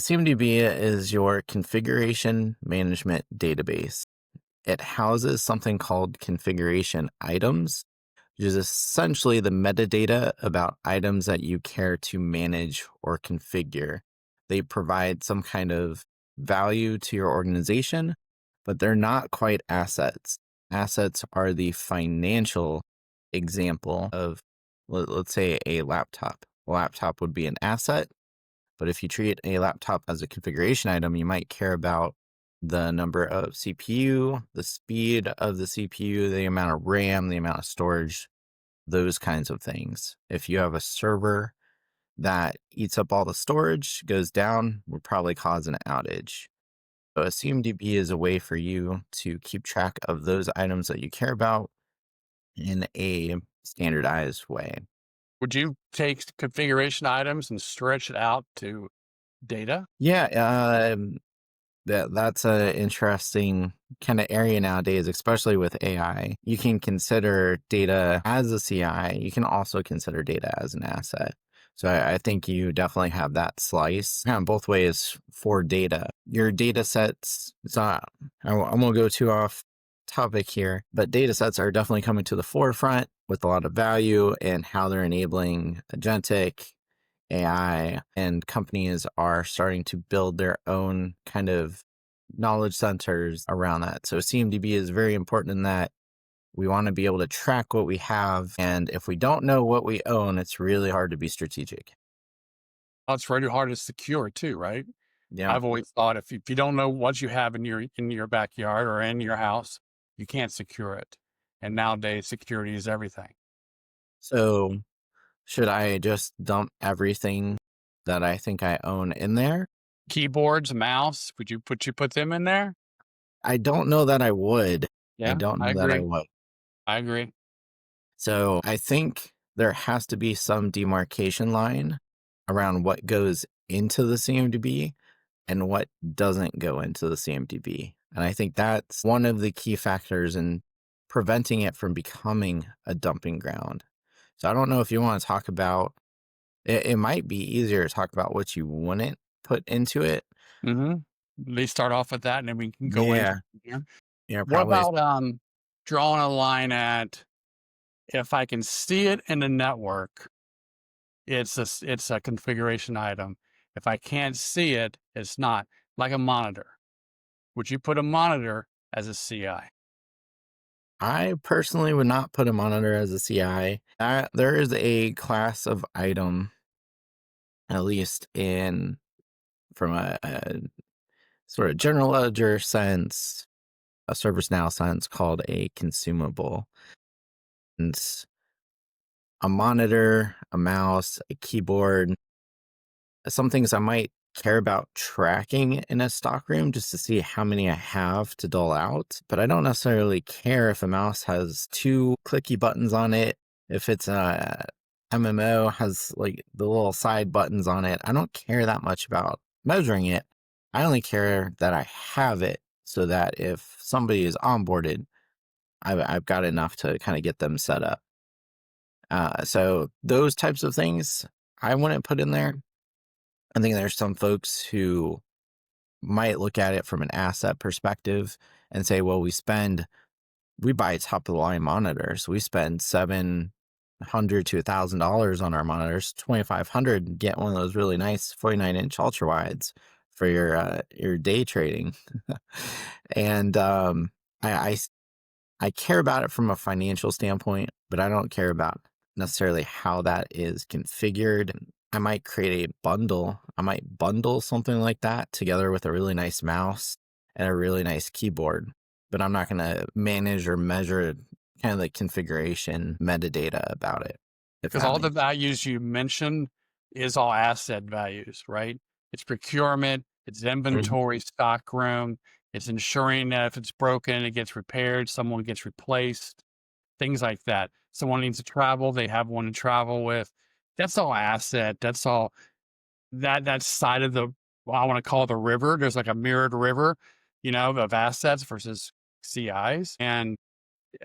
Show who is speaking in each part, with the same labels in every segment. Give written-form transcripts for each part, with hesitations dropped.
Speaker 1: CMDB is your configuration management database. It houses something called configuration items, which is essentially the metadata about items that you care to manage or configure. They provide some kind of value to your organization, but they're not quite assets. Assets are the financial example of, let's say, a laptop. A laptop would be an asset, but if you treat a laptop as a configuration item, you might care about the number of CPU, the speed of the CPU, the amount of RAM, the amount of storage, those kinds of things. If you have a server that eats up all the storage, goes down, would probably cause an outage. So a CMDB is a way for you to keep track of those items that you care about in a standardized way.
Speaker 2: Would you take configuration items and stretch it out to data?
Speaker 1: Yeah, that's an interesting kind of area nowadays, especially with AI. You can consider data as a CI. You can also consider data as an asset. So I think you definitely have that slice kind of both ways for data. Your data sets, I'm going to go too off topic here, but data sets are definitely coming to the forefront with a lot of value and how they're enabling agentic AI, and companies are starting to build their own kind of knowledge centers around that. So CMDB is very important in that we want to be able to track what we have. And if we don't know what we own, it's really hard to be strategic.
Speaker 2: Oh, it's really hard to secure too, right?
Speaker 1: Yeah.
Speaker 2: I've always thought if you don't know what you have in your backyard or in your house, you can't secure it. And nowadays, security is everything.
Speaker 1: So should I just dump everything that I think I own in there?
Speaker 2: Keyboards, mouse, would you put them in there?
Speaker 1: I don't know that I would. I
Speaker 2: Yeah,
Speaker 1: don't
Speaker 2: I
Speaker 1: know that I
Speaker 2: agree.
Speaker 1: would.
Speaker 2: I agree.
Speaker 1: So I think there has to be some demarcation line around what goes into the CMDB and what doesn't go into the CMDB. And I think that's one of the key factors in preventing it from becoming a dumping ground. So I don't know if you want to talk about it. It might be easier to talk about what you wouldn't put into it.
Speaker 2: Mm-hmm. They start off with that, and then we can go into
Speaker 1: Yeah.
Speaker 2: here.
Speaker 1: Yeah,
Speaker 2: What
Speaker 1: probably.
Speaker 2: about drawing a line at if I can see it in the network, it's a configuration item. If I can't see it, it's not. Like a monitor. Would you put a monitor as a CI?
Speaker 1: I personally would not put a monitor as a CI. There is a class of item, at least in from a sort of general ledger sense, a ServiceNow sense, called a consumable. And a monitor, a mouse, a keyboard, some things I might care about tracking in a stockroom just to see how many I have to dole out. But I don't necessarily care if a mouse has two clicky buttons on it, if it's a MMO has like the little side buttons on it. I don't care that much about measuring it. I only care that I have it so that if somebody is onboarded, I've got enough to kind of get them set up. So those types of things I wouldn't put in there. I think there's some folks who might look at it from an asset perspective and say, well, we buy top of the line monitors. We spend $700 to $1,000 on our monitors, $2,500, get one of those really nice 49-inch ultra wides for your day trading. And I I care about it from a financial standpoint, but I don't care about necessarily how that is configured. I might create a bundle. I might bundle something like that together with a really nice mouse and a really nice keyboard, but I'm not going to manage or measure kind of the configuration metadata about it, if
Speaker 2: Because
Speaker 1: that
Speaker 2: all the
Speaker 1: makes sense.
Speaker 2: values you mentioned is all asset values, right? It's procurement, it's
Speaker 1: Mhm.
Speaker 2: inventory, stock room, it's ensuring that if it's broken, it gets repaired, someone gets replaced, things like that. Someone needs to travel, they have one to travel with. That's all asset. That's all that side of the I want to call it the river. There's like a mirrored river, of assets versus CIs. And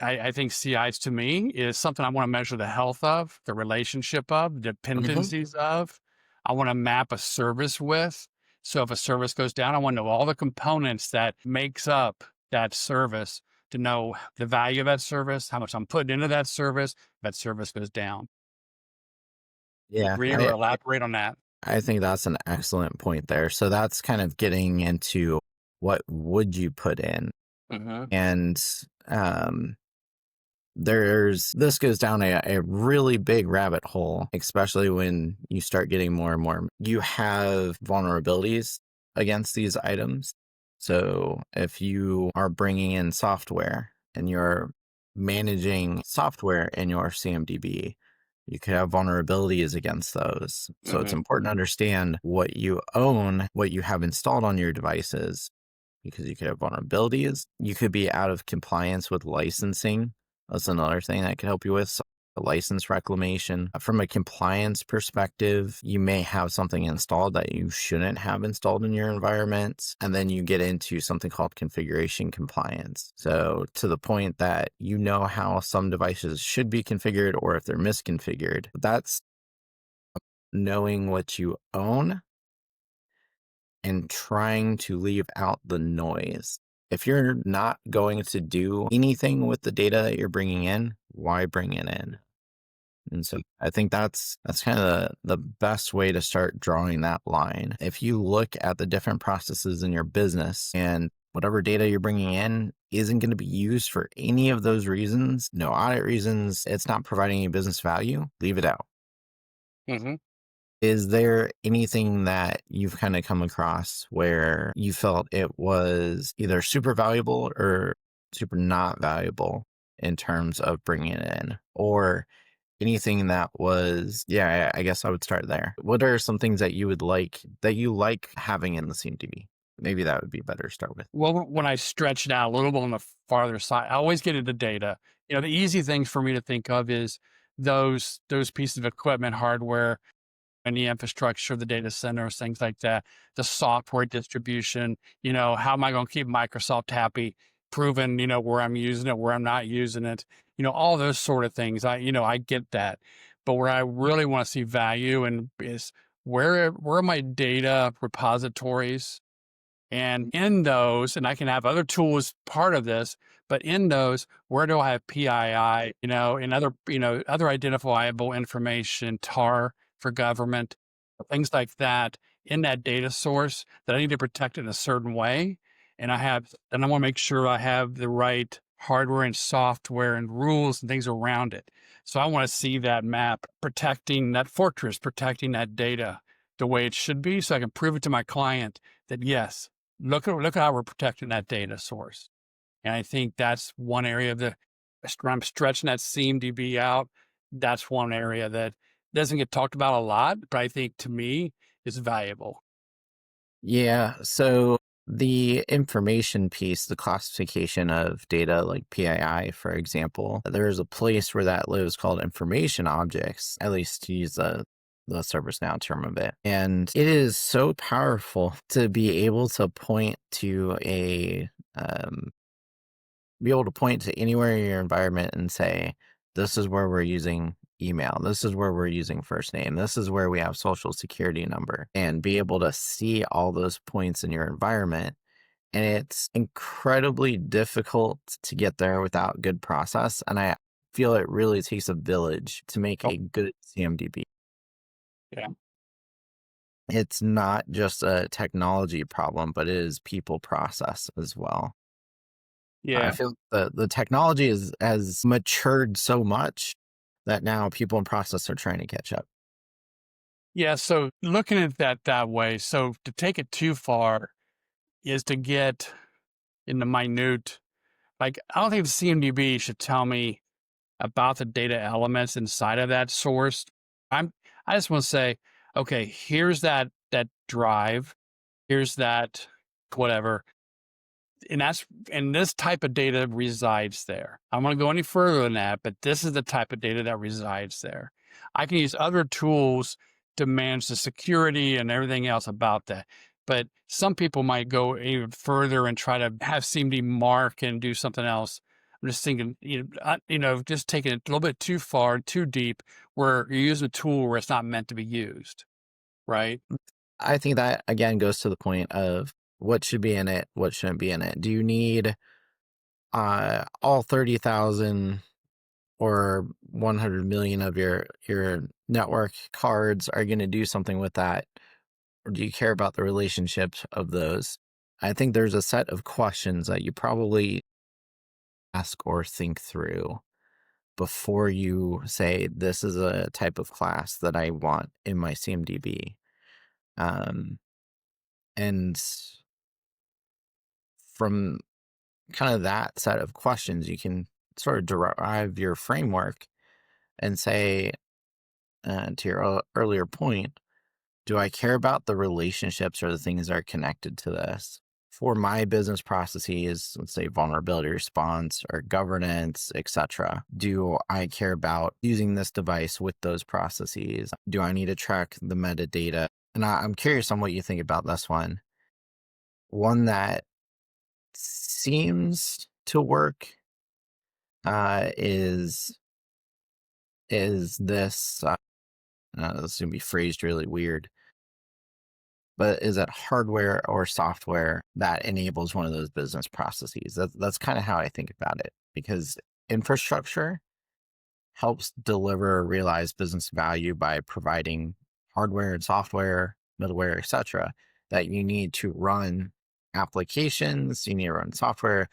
Speaker 2: I think CIs to me is something I want to measure the health of, the relationship of,
Speaker 1: Mhm.
Speaker 2: dependencies of. I want to map a service with. So if a service goes down, I want to know all the components that makes up that service to know the value of that service, how much I'm putting into that service, if that service goes down. You
Speaker 1: Yeah,
Speaker 2: agree or elaborate on that?
Speaker 1: I think that's an excellent point there. So that's kind of getting into what would you put in?
Speaker 2: Hmm.
Speaker 1: And um this goes down a really big rabbit hole, especially when you start getting more and more. You have vulnerabilities against these items. So if you are bringing in software and you're managing software in your CMDB, you could have vulnerabilities against those. So it's
Speaker 2: Hmm.
Speaker 1: important to understand what you own, what you have installed on your devices, because you could have vulnerabilities. You could be out of compliance with licensing. That's another thing that could help you with license reclamation. From a compliance perspective, you may have something installed that you shouldn't have installed in your environment. And then you get into something called configuration compliance. So, to the point that you know how some devices should be configured or if they're misconfigured. That's knowing what you own and trying to leave out the noise. If you're not going to do anything with the data that you're bringing in, why bring it in? And so I think that's kind of the best way to start drawing that line. If you look at the different processes in your business and whatever data you're bringing in isn't going to be used for any of those reasons, no audit reasons, it's not providing any business value, leave it out.
Speaker 2: Hmm.
Speaker 1: Is there anything that you've kind of come across where you felt it was either super valuable or super not valuable in terms of bringing it in? Or anything that was, yeah, I guess I would start there. What are some things that you would like, that you like having in the CMDB? Maybe that would be better to start with.
Speaker 2: Well, when I stretch it out a little bit on the farther side, I always get into data. The easy things for me to think of is those pieces of equipment, hardware, and the infrastructure, the data centers, things like that, the software distribution. How am I going to keep Microsoft happy? Proven, where I'm using it, where I'm not using it. All those sort of things. I get that, but where I really want to see value and is where are my data repositories? And in those, and I can have other tools part of this, but in those, where do I have PII, and other identifiable information, TAR for government, things like that in that data source that I need to protect in a certain way. And I want to make sure I have the right hardware and software and rules and things around it. So I want to see that map protecting that fortress, protecting that data the way it should be so I can prove it to my client that yes, look at how we're protecting that data source. And I think that's one area of I'm stretching that CMDB out. That's one area that doesn't get talked about a lot, but I think to me is valuable.
Speaker 1: Yeah. So the information piece, the classification of data like PII, for example, there's a place where that lives called information objects, at least to use the ServiceNow term of it. And it is so powerful to um, be able to point to anywhere in your environment and say, this is where we're using email. This is where we're using first name. This is where we have social security number, and be able to see all those points in your environment. And it's incredibly difficult to get there without good process. And I feel it really takes a village to make
Speaker 2: Oh,
Speaker 1: a good CMDB.
Speaker 2: yeah.
Speaker 1: It's not just a technology problem, but it is people process as well. I
Speaker 2: Yeah.
Speaker 1: feel the technology has matured so much that now people in process are trying to catch up.
Speaker 2: Yeah. So looking at that way, so to take it too far is to get in the minute. Like, I don't think the CMDB should tell me about the data elements inside of that source. I'm I just want to say, okay, here's that drive, here's that whatever, and this type of data resides there. I don't want to go any further than that, but this is the type of data that resides there. I can use other tools to manage the security and everything else about that. But some people might go even further and try to have CMD mark and do something else. I'm just thinking, just taking it a little bit too far, too deep, where you're using a tool where it's not meant to be used, right?
Speaker 1: I think that again goes to the point of what should be in it, what shouldn't be in it. Do you need all 30,000 or 100 million of your network cards are going to do something with that, or do you care about the relationships of those? I think there's a set of questions that you probably ask or think through before you say this is a type of class that I want in my CMDB. Um, and from kind of that set of questions, you can sort of derive your framework and say, to your earlier point, do I care about the relationships or the things that are connected to this? For my business processes, let's say vulnerability response or governance, etc. Do I care about using this device with those processes? Do I need to track the metadata? And I'm curious on what you think about this one. One that seems to work is this. This is gonna be phrased really weird, but is it hardware or software that enables one of those business processes? That's kind of how I think about it, because infrastructure helps deliver realized business value by providing hardware and software, middleware, etc., that you need to run applications, you need to run software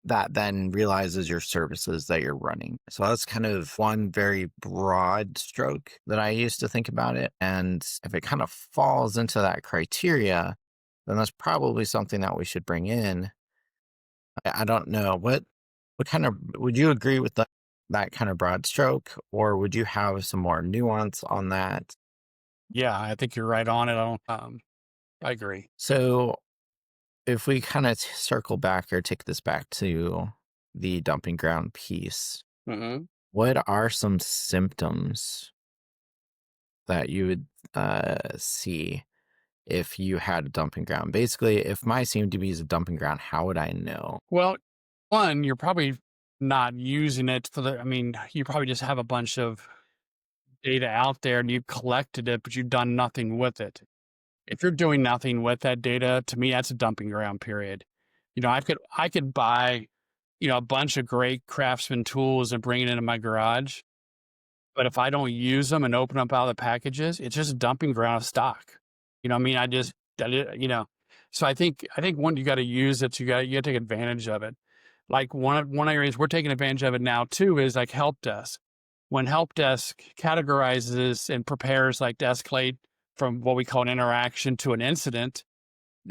Speaker 1: that then realizes your services that you're running. So that's kind of one very broad stroke that I used to think about it. And if it kind of falls into that criteria, then that's probably something that we should bring in. I don't know what kind of would you agree with that kind of broad stroke, or would you have some more nuance on that?
Speaker 2: Yeah, I think you're right on it. I agree.
Speaker 1: So if we kind of circle back or take this back to the dumping ground piece,
Speaker 2: Hmm.
Speaker 1: what are some symptoms that you would see if you had a dumping ground? Basically, if my CMDB is a dumping ground, how would I know?
Speaker 2: Well, one, you're probably not using it for the, I mean, you probably just have a bunch of data out there and you collected it, but you've done nothing with it. If you're doing nothing with that data, to me, that's a dumping ground, period. I could buy, a bunch of great craftsman tools and bring it into my garage. But if I don't use them and open up all the packages, it's just a dumping ground of stock. What I mean? So I think one, you got to use it. You got to take advantage of it. Like one areas we're taking advantage of it now too is like help desk. When help desk categorizes and prepares like to escalate from what we call an interaction to an incident,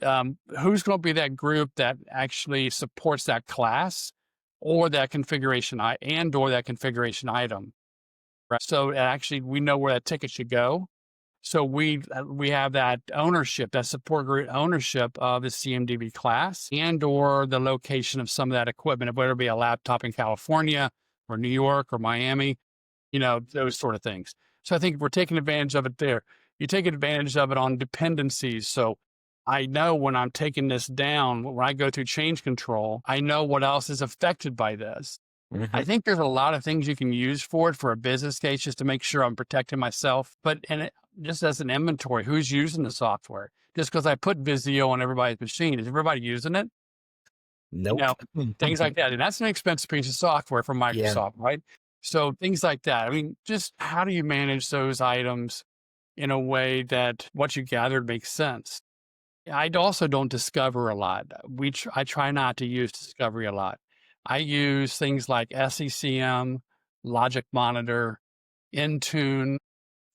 Speaker 2: who's going to be that group that actually supports that class or that configuration or that configuration item? Right. So actually, we know where that ticket should go. So we have that ownership, that support group ownership of the CMDB class and or the location of some of that equipment, whether it be a laptop in California or New York or Miami, those sort of things. So I think we're taking advantage of it there. You take advantage of it on dependencies. So I know when I'm taking this down, when I go through change control, I know what else is affected by this. I
Speaker 1: Hmm.
Speaker 2: think there's a lot of things you can use for it for a business case just to make sure I'm protecting myself. Just as an inventory, who's using the software? Just because I put Visio on everybody's machine, is everybody using it? You
Speaker 1: Nope.
Speaker 2: know, things like that. And that's an expensive piece of software from
Speaker 1: Yeah.
Speaker 2: Microsoft, right? So things like that. I mean, just how do you manage those items in a way that what you gathered makes sense? I also don't discover a lot. I try not to use discovery a lot. I use things like SECM, Logic Monitor, Intune,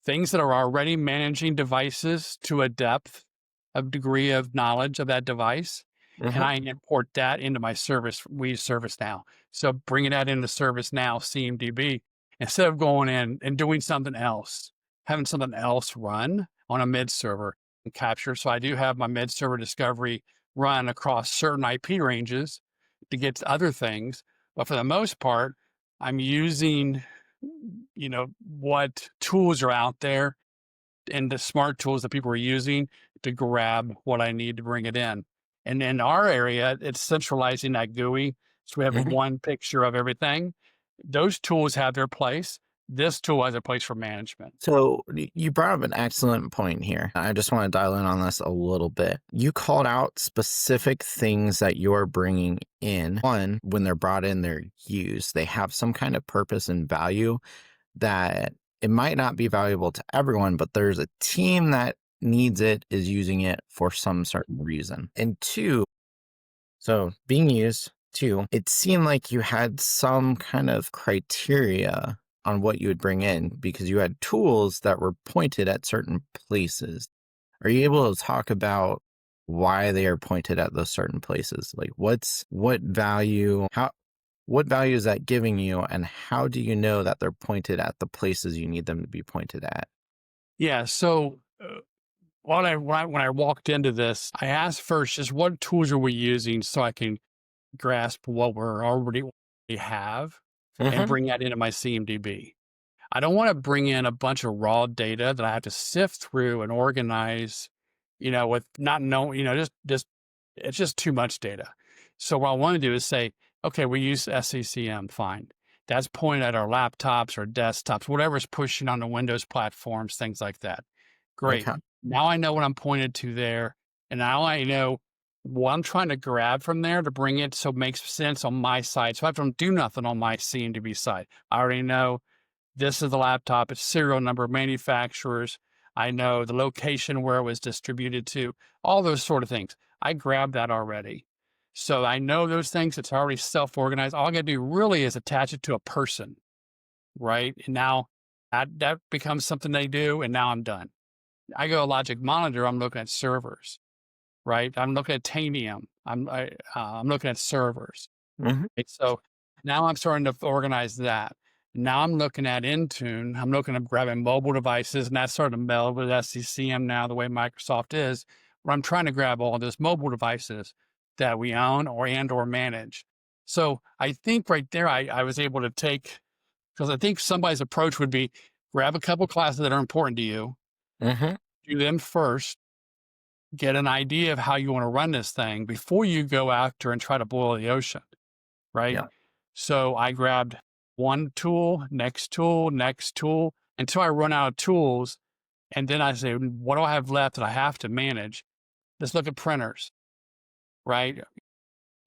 Speaker 2: things that are already managing devices to a depth of degree of knowledge of that device. And
Speaker 1: Hmm.
Speaker 2: I import that into my service. We use ServiceNow. So bringing that into ServiceNow CMDB, instead of going in and doing something else, having something else run on a mid server and capture. So I do have my mid server discovery run across certain IP ranges to get to other things. But for the most part, I'm using what tools are out there and the smart tools that people are using to grab what I need to bring it in. And in our area, it's centralizing that GUI. So we have
Speaker 1: Hmm.
Speaker 2: one picture of everything. Those tools have their place. this tool has a place for management.
Speaker 1: So you brought up an excellent point here. I just want to dial in on this a little bit. You called out specific things that you're bringing in. One, when they're brought in, they're used. They have some kind of purpose and value that it might not be valuable to everyone, but there's a team that needs it, is using it for some certain reason. And two, so being used, two, it seemed like you had some kind of criteria on what you would bring in because you had tools that were pointed at certain places. Are you able to talk about why they are pointed at those certain places? Like what value is that giving you, and how do you know that they're pointed at the places you need them to be pointed at?
Speaker 2: Yeah. So when I walked into this, I asked first, just what tools are we using so I can grasp what we're already have and
Speaker 1: Hmm.
Speaker 2: bring that into my CMDB. I don't want to bring in a bunch of raw data that I have to sift through and organize, with not knowing, just it's just too much data. So what I want to do is say, okay, we use SCCM, fine. That's pointed at our laptops or desktops, whatever's pushing on the Windows platforms, things like that. Great.
Speaker 1: Okay.
Speaker 2: Now I know what I'm pointed to there. And now I know what I'm trying to grab from there to bring it so it makes sense on my side. So I don't do nothing on my CMDB side. I already know this is the laptop, its serial number, manufacturers. I know the location where it was distributed to, all those sort of things. I grabbed that already. So I know those things. It's already self organized. All I got to do really is attach it to a person, right? And now that becomes something they do. And now I'm done. I go Logic Monitor, I'm looking at servers, right? I'm looking at Tanium. I'm looking at servers.
Speaker 1: Hmm.
Speaker 2: Right? So now I'm starting to organize that. Now I'm looking at Intune. I'm looking at grabbing mobile devices, and that's starting to meld with SCCM now, the way Microsoft is, where I'm trying to grab all those mobile devices that we own or manage. So I think right there, I was able to take, because I think somebody's approach would be grab a couple classes that are important to you,
Speaker 1: Hmm.
Speaker 2: do them first, get an idea of how you want to run this thing before you go after and try to boil the ocean, right?
Speaker 1: Yeah.
Speaker 2: So I grabbed one tool, next tool until I run out of tools. And then I say, what do I have left that I have to manage? Let's look at printers, right?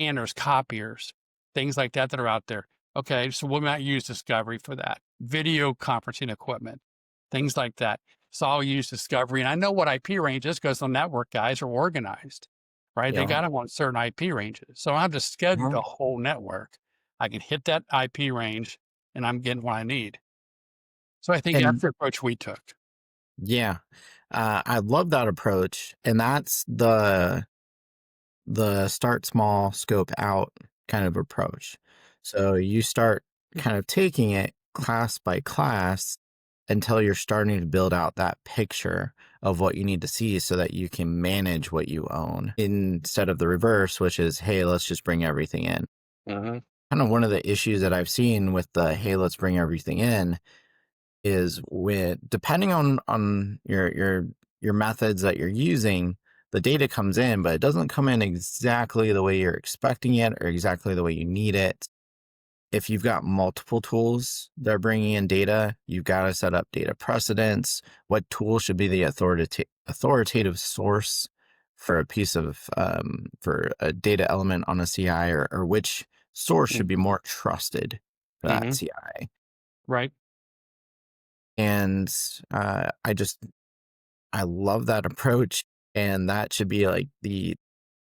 Speaker 2: Scanners, copiers, things like that that are out there. Okay, so we might use Discovery for that. Video conferencing equipment, things like that. So I'll use Discovery, and I know what IP range is because the network guys are organized, right? They
Speaker 1: Yeah.
Speaker 2: got them on certain IP ranges. So I don't have to schedule
Speaker 1: Mhm.
Speaker 2: the whole network. I can hit that IP range, and I'm getting what I need. So I think that's
Speaker 1: And
Speaker 2: the approach we took.
Speaker 1: yeah, I love that approach, and that's the start small, scope out kind of approach. So you start kind of taking it class by class until you're starting to build out that picture of what you need to see so that you can manage what you own instead of the reverse, which is, hey, let's just bring everything in.
Speaker 2: Mhm.
Speaker 1: Kind of one of the issues that I've seen with the, hey, let's bring everything in is with depending on your methods that you're using, the data comes in, but it doesn't come in exactly the way you're expecting it or exactly the way you need it. If you've got multiple tools that are bringing in data, you've got to set up data precedents. What tool should be the authoritative source for a piece of for a data element on a CI, or which source should be
Speaker 2: Mhm.
Speaker 1: more trusted for that
Speaker 2: Mhm.
Speaker 1: CI?
Speaker 2: Right.
Speaker 1: And I love that approach. And that should be like the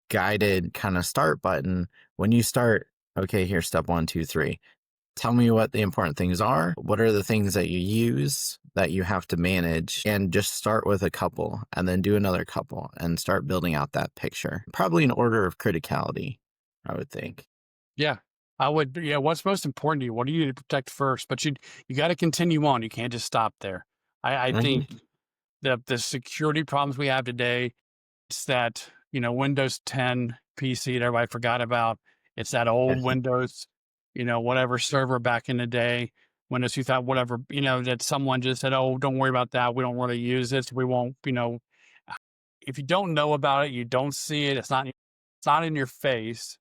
Speaker 1: guided kind of start button when you start. Okay, here's step one, two, three. Tell me what the important things are. What are the things that you use that you have to manage? And just start with a couple and then do another couple and start building out that picture. Probably in order of criticality, I would think.
Speaker 2: Yeah. I would, yeah. What's most important to you? What do you need to protect first? But you got to continue on. You can't just stop there. I think
Speaker 1: Hmm.
Speaker 2: the security problems we have today, it's that, Windows 10 PC that everybody forgot about. It's that old Windows, whatever server back in the day, Windows 2000, whatever, that someone just said, oh, don't worry about that. We don't really use it. We won't, if you don't know about it, you don't see it. It's not in your face.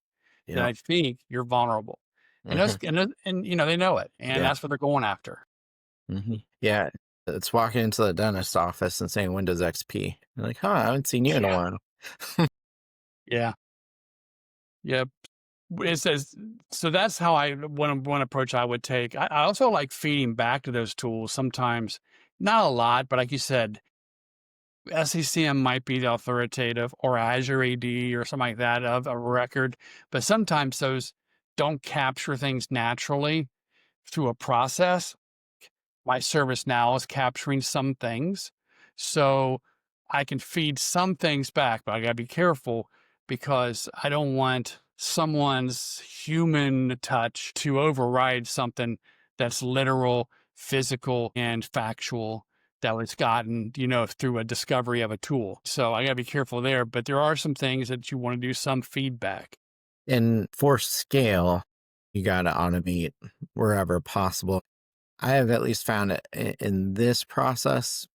Speaker 2: Then
Speaker 1: Yeah.
Speaker 2: I think you're vulnerable. And those,
Speaker 1: Hmm.
Speaker 2: and they know it, and
Speaker 1: Yeah.
Speaker 2: that's what they're going after.
Speaker 1: Yeah, it's walking into the dentist office and saying Windows XP. You're like, huh, I haven't seen you in a
Speaker 2: Yeah.
Speaker 1: while.
Speaker 2: Yeah. Yep. It says so that's how I one approach I would take. I also like feeding back to those tools sometimes, not a lot, but like you said, SCCM might be the authoritative or Azure AD or something like that of a record, but sometimes those don't capture things naturally through a process. My service now is capturing some things. So I can feed some things back, but I got to be careful because I don't want someone's human touch to override something that's literal, physical, and factual that was gotten, through a discovery of a tool. So I got to be careful there, but there are some things that you want to do some feedback.
Speaker 1: And for scale, you got to automate wherever possible. I have at least found it in this process,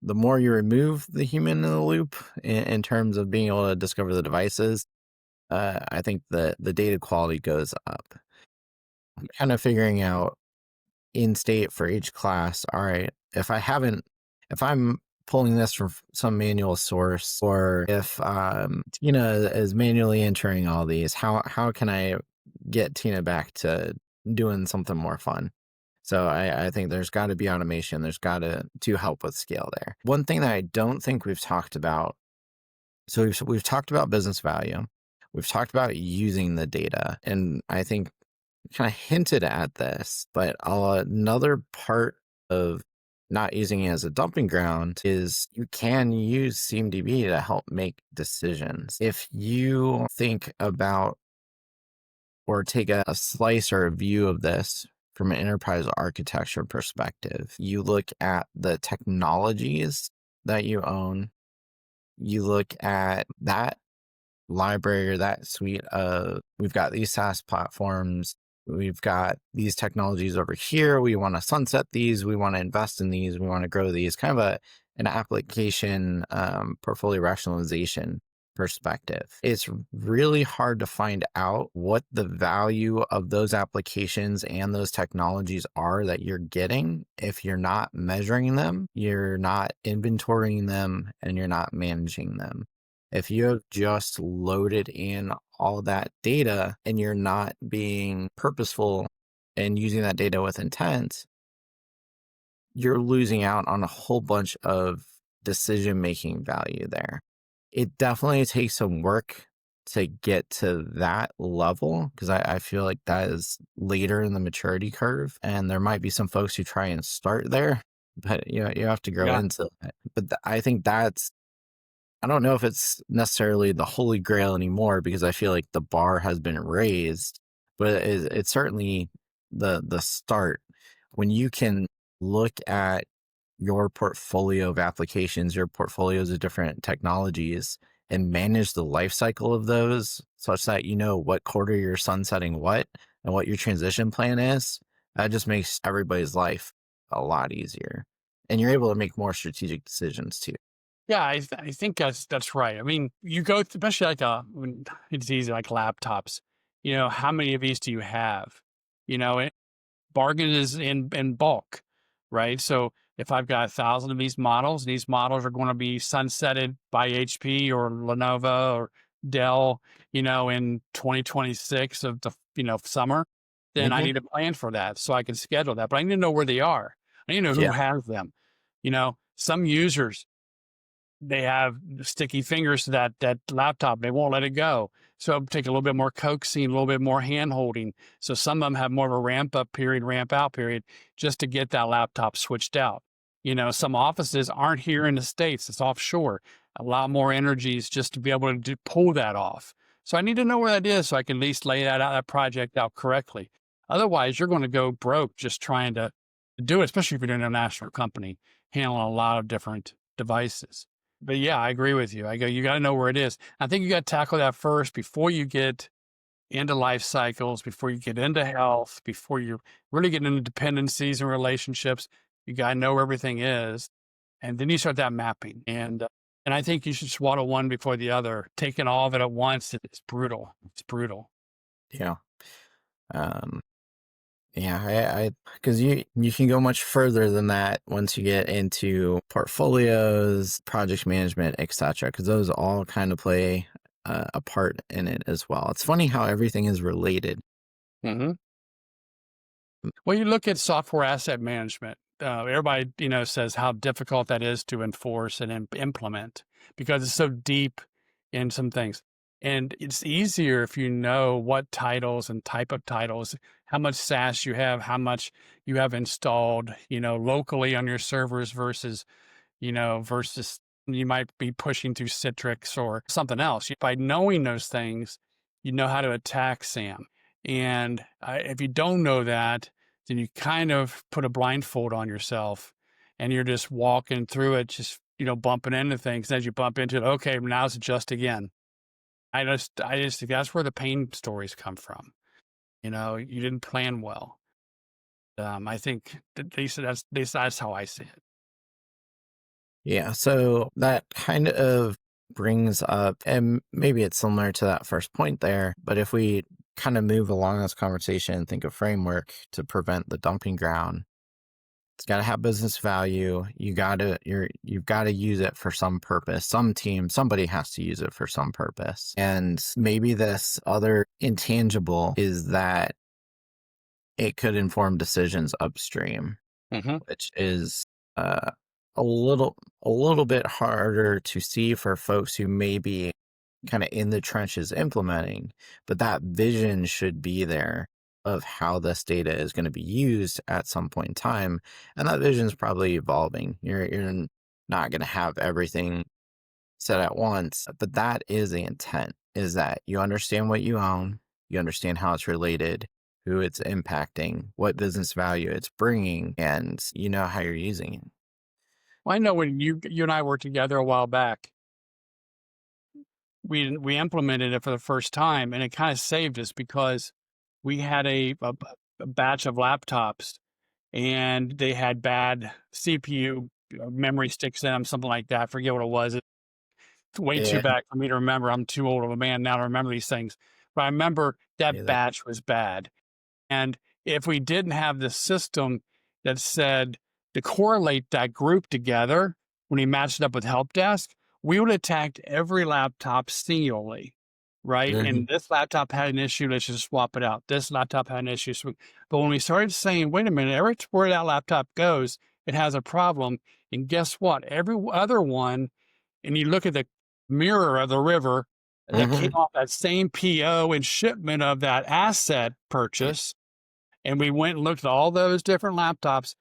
Speaker 1: the more you remove the human in the loop in terms of being able to discover the devices, I think the data quality goes up. I'm kind of figuring out in state for each class. All right, if I'm pulling this from some manual source, or if Tina is manually entering all these, how can I get Tina back to doing something more fun? So I think there's got to be automation. There's got to help with scale there. One thing that I don't think we've talked about. So we've talked about business value. We've talked about using the data, and I think kind of hinted at this, but another part of not using it as a dumping ground is you can use CMDB to help make decisions. If you think about or take a slice or a view of this from an enterprise architecture perspective, you look at the technologies that you own, you look at that library or that suite of, we've got these SaaS platforms, we've got these technologies over here, we want to sunset these, we want to invest in these, we want to grow these, kind of an application portfolio rationalization perspective. It's really hard to find out what the value of those applications and those technologies are that you're getting if you're not measuring them, you're not inventorying them, and you're not managing them. If you have just loaded in all that data and you're not being purposeful and using that data with intent, you're losing out on a whole bunch of decision making value there. It definitely takes some work to get to that level because I feel like that is later in the maturity curve. And there might be some folks who try and start there, but you have to grow
Speaker 2: Yeah.
Speaker 1: into it. But I think I don't know if it's necessarily the holy grail anymore because I feel like the bar has been raised, but it's certainly the start. When you can look at your portfolio of applications, your portfolios of different technologies, and manage the life cycle of those such that you know what quarter you're sunsetting what and what your transition plan is, that just makes everybody's life a lot easier. And you're able to make more strategic decisions too.
Speaker 2: Yeah, I think that's right. I mean, you go especially like when it's easy like laptops. How many of these do you have? Bargain is in bulk, right? So if I've got 1,000 of these models are going to be sunsetted by HP or Lenovo or Dell, in 2026 of the summer, then I
Speaker 1: Hmm.
Speaker 2: need a plan for that so I can schedule that. But I need to know where they are. I need to know who
Speaker 1: Yeah.
Speaker 2: has them. Some users they have sticky fingers to that laptop. They won't let it go. So it'll take a little bit more coaxing, a little bit more hand holding. So some of them have more of a ramp up period, ramp out period, just to get that laptop switched out. Some offices aren't here in the States, it's offshore. A lot more energies just to be able to pull that off. So I need to know where that is so I can at least lay that project out correctly. Otherwise, you're going to go broke just trying to do it, especially if you're an international company handling a lot of different devices. But yeah, I agree with you. You got to know where it is. I think you got to tackle that first before you get into life cycles, before you get into health, before you really get into dependencies and relationships. You got to know where everything is. And then you start that mapping. And I think you should swallow one before the other. Taking all of it at once, it's brutal. It's brutal.
Speaker 1: Yeah. Um, Yeah, I because you can go much further than that once you get into portfolios, project management, etc. Because those all kind of play a part in it as well. It's funny how everything is related.
Speaker 2: Hmm. Well, you look at software asset management. Everybody, says how difficult that is to enforce and implement because it's so deep in some things. And it's easier if you know what titles and type of titles, how much SaaS you have, how much you have installed, locally on your servers versus you might be pushing through Citrix or something else. By knowing those things, you know how to attack SAM. And if you don't know that, then you kind of put a blindfold on yourself and you're just walking through it, just, bumping into things. As you bump into it, okay, now it's adjust again. I just think that's where the pain stories come from. You didn't plan well. I think that that's how I see it.
Speaker 1: Yeah, so that kind of brings up, and maybe it's similar to that first point there, but if we kind of move along this conversation and think of framework to prevent the dumping ground, it's got to have business value. You've got to use it for some purpose. Somebody has to use it for some purpose. And maybe this other intangible is that it could inform decisions upstream,
Speaker 2: Hmm.
Speaker 1: which is uh, a little bit harder to see for folks who may be kind of in the trenches implementing, but that vision should be there of how this data is going to be used at some point in time, and that vision is probably evolving. You're not going to have everything said at once, but that is the intent, is that you understand what you own, you understand how it's related, who it's impacting, what business value it's bringing, and you know how you're using it.
Speaker 2: Well, I know when you and I worked together a while back, we implemented it for the first time, and it kind of saved us because we had a batch of laptops, and they had bad CPU memory sticks in them, something like that. I forget what it was. It's way too
Speaker 1: Yeah,
Speaker 2: bad for me to remember. I'm too old of a man now to remember these things. But I remember that
Speaker 1: either.
Speaker 2: batch was bad. And if we didn't have the system that said to correlate that group together when he matched it up with help desk, we would have attacked every laptop singularly, right?
Speaker 1: Mhm,
Speaker 2: And this laptop had an issue, let's just swap it out. This laptop had an issue. But when we started saying, wait a minute, where that laptop goes, it has a problem. And guess what? Every other one, and you look at the mirror of the river that came
Speaker 1: mhm.
Speaker 2: off that same PO and shipment of that asset
Speaker 1: Yeah,
Speaker 2: purchase, and we went and looked at all those different laptops.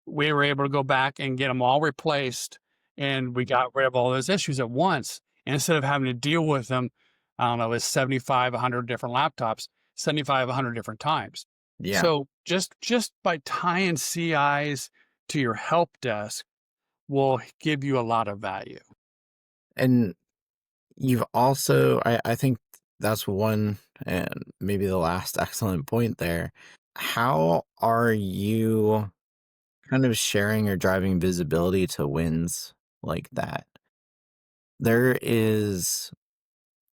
Speaker 2: We were able to go back and get them all replaced, and we got rid of all those issues at once. Instead of having to deal with them, I don't know, with 75, 100 different laptops, 75, 100 different times.
Speaker 1: yeah.
Speaker 2: So just by tying CIs to your help desk will give you a lot of value.
Speaker 1: And you've also, I think that's one, and maybe the last excellent point there. How are you kind of sharing or driving visibility to wins like that? There is,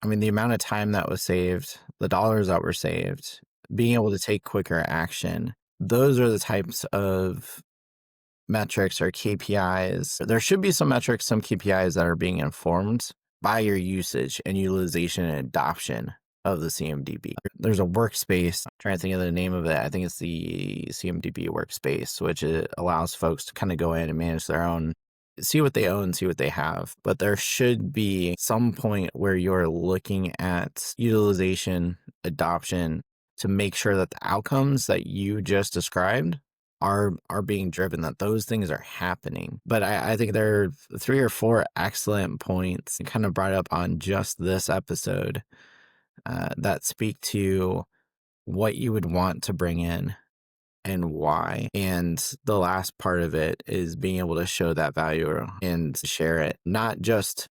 Speaker 1: I mean, the amount of time that was saved, the dollars that were saved, being able to take quicker action, those are the types of metrics or KPIs. There should be some metrics, some KPIs that are being informed by your usage and utilization and adoption of the CMDB. There's a workspace, I'm trying to think of the name of it. I think it's the CMDB workspace, which allows folks to kind of go in and manage their own, see what they own, see what they have. But there should be some point where you're looking at utilization, adoption to make sure that the outcomes that you just described are being driven, that those things are happening. But I think there are three or four excellent points kind of brought up on just this episode that speak to what you would want to bring in and why. And the last part of it is being able to show that value and share it, not just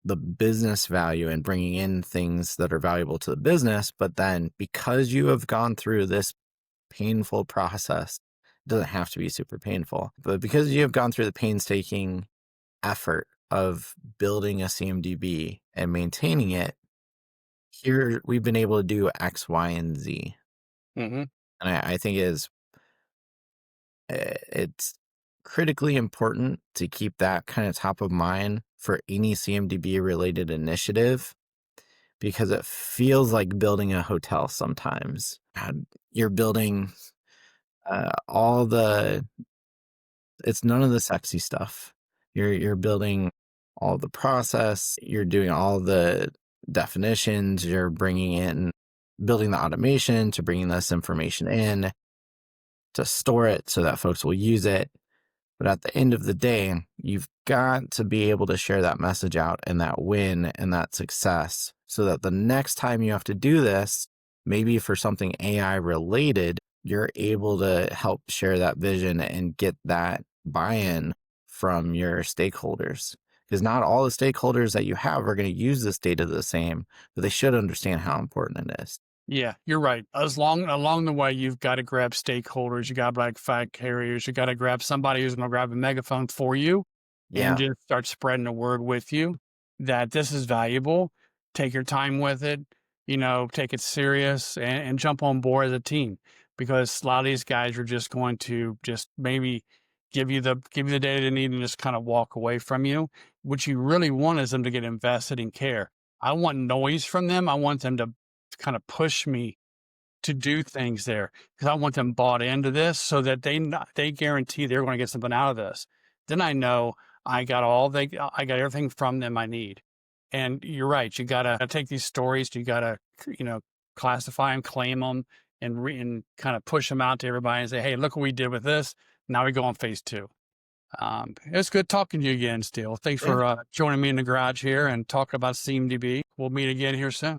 Speaker 1: the business value and bringing in things that are valuable to the business, but then because you have gone through this painful process, it doesn't have to be super painful, but because you have gone through the painstaking effort of building a CMDB and maintaining it, here we've been able to do X, Y, and Z.
Speaker 2: Hmm.
Speaker 1: And I think is It's critically important to keep that kind of top of mind for any CMDB related initiative because it feels like building a hotel sometimes. You're building all the it's none of the sexy stuff. You're building all the process, you're doing all the definitions, you're bringing in building the automation to bringing this information in to store it so that folks will use it. But at the end of the day, you've got to be able to share that message out and that win and that success so that the next time you have to do this, maybe for something AI related, you're able to help share that vision and get that buy in from your stakeholders. Because not all the stakeholders that you have are going to use this data the same, but they should understand how important it is.
Speaker 2: Yeah, you're right. As long along the way, you've got to grab stakeholders, you got to like flag carriers, you got to grab somebody who's going to grab a megaphone for you and
Speaker 1: Yeah.
Speaker 2: just start spreading the word with you that this is valuable. Take your time with it, take it serious and jump on board as a team because a lot of these guys are just going to just maybe give you the data they need and just kind of walk away from you. What you really want is them to get invested and care. I want noise from them. I want them to kind of push me to do things there because I want them bought into this so that they guarantee they're going to get something out of this. Then I know I got everything from them I need. And you're right. You gotta take these stories. You gotta classify them, claim them, and kind of push them out to everybody and say, hey, look what we did with this. Now we go on phase two. It's good talking to you again, Steele. Thanks
Speaker 1: Yeah.
Speaker 2: for joining me in the garage here and talk about CMDB. We'll meet again here soon.